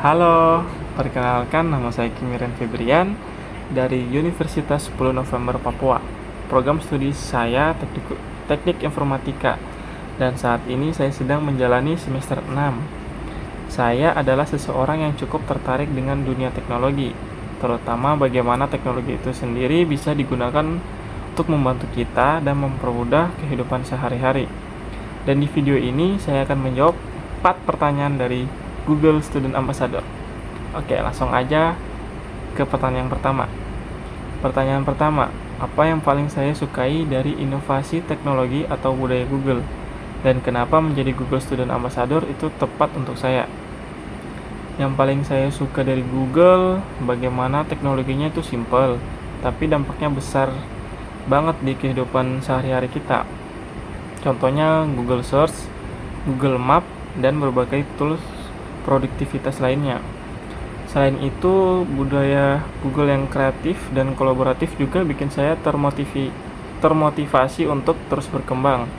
Halo, perkenalkan nama saya Kimiren Febrian dari Universitas 10 November Papua. Program studi saya Teknik Informatika dan saat ini saya sedang menjalani semester 6. Saya adalah seseorang yang cukup tertarik dengan dunia teknologi, terutama bagaimana teknologi itu sendiri bisa digunakan untuk membantu kita dan mempermudah kehidupan sehari-hari. Dan di video ini saya akan menjawab 4 pertanyaan dari Google Student Ambassador. Oke, langsung aja ke pertanyaan pertama. Pertanyaan pertama, apa yang paling saya sukai dari inovasi teknologi atau budaya Google? Dan kenapa menjadi Google Student Ambassador itu tepat untuk saya? Yang paling saya suka dari Google, bagaimana teknologinya itu simple, tapi dampaknya besar banget di kehidupan sehari-hari kita. Contohnya Google Search, Google Map, dan berbagai tools produktivitas lainnya. Selain itu, budaya Google yang kreatif dan kolaboratif juga bikin saya termotivasi untuk terus berkembang.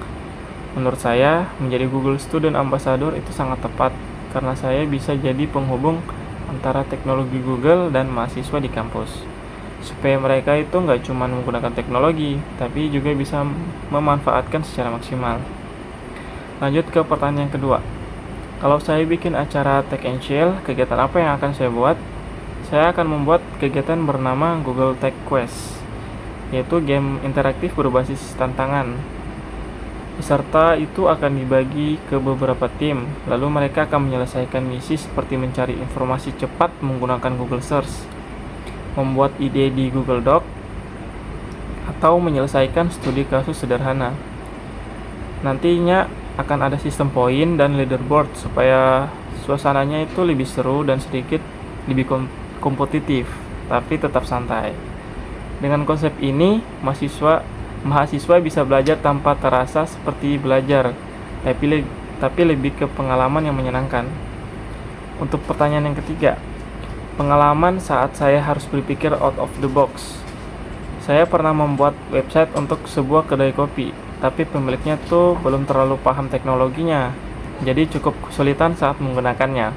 Menurut saya, menjadi Google Student Ambassador itu sangat tepat karena saya bisa jadi penghubung antara teknologi Google dan mahasiswa di kampus. Supaya mereka itu nggak cuma menggunakan teknologi, tapi juga bisa memanfaatkan secara maksimal. Lanjut ke pertanyaan kedua. Kalau saya bikin acara Tech and Chill, kegiatan apa yang akan saya buat? Saya akan membuat kegiatan bernama Google Tech Quest, yaitu game interaktif berbasis tantangan. Peserta itu akan dibagi ke beberapa tim, lalu mereka akan menyelesaikan misi seperti mencari informasi cepat menggunakan Google Search, membuat ide di Google Doc, atau menyelesaikan studi kasus sederhana. Nantinya akan ada sistem poin dan leaderboard supaya suasananya itu lebih seru dan sedikit lebih kompetitif, tapi tetap santai. Dengan konsep ini, mahasiswa bisa belajar tanpa terasa seperti belajar, tapi lebih ke pengalaman yang menyenangkan. Untuk pertanyaan yang ketiga, pengalaman saat saya harus berpikir out of the box. Saya pernah membuat website untuk sebuah kedai kopi, tapi pemiliknya tuh belum terlalu paham teknologinya, jadi cukup kesulitan saat menggunakannya.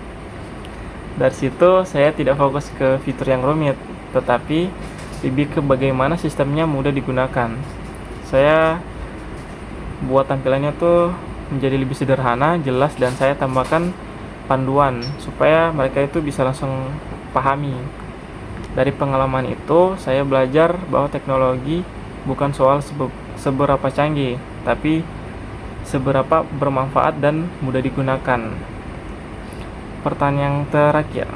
Dari situ saya tidak fokus ke fitur yang rumit, tetapi lebih ke bagaimana sistemnya mudah digunakan. Saya buat tampilannya tuh menjadi lebih sederhana, jelas, dan saya tambahkan panduan supaya mereka itu bisa langsung pahami. Dari pengalaman itu, saya belajar bahwa teknologi bukan soal seberapa canggih, tapi seberapa bermanfaat dan mudah digunakan. Pertanyaan terakhir,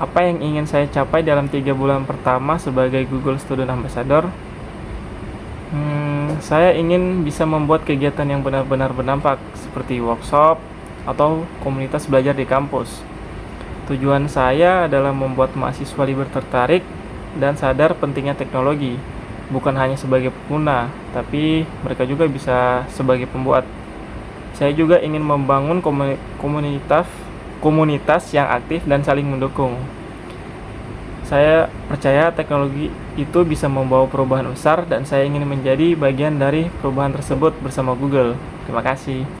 apa yang ingin saya capai dalam 3 bulan pertama sebagai Google Student Ambassador? Saya ingin bisa membuat kegiatan yang benar-benar berdampak, seperti workshop atau komunitas belajar di kampus. Tujuan saya adalah membuat mahasiswa lebih tertarik dan sadar pentingnya teknologi, bukan hanya sebagai pengguna, tapi mereka juga bisa sebagai pembuat. Saya juga ingin membangun komunitas yang aktif dan saling mendukung. Saya percaya teknologi itu bisa membawa perubahan besar dan saya ingin menjadi bagian dari perubahan tersebut bersama Google. Terima kasih.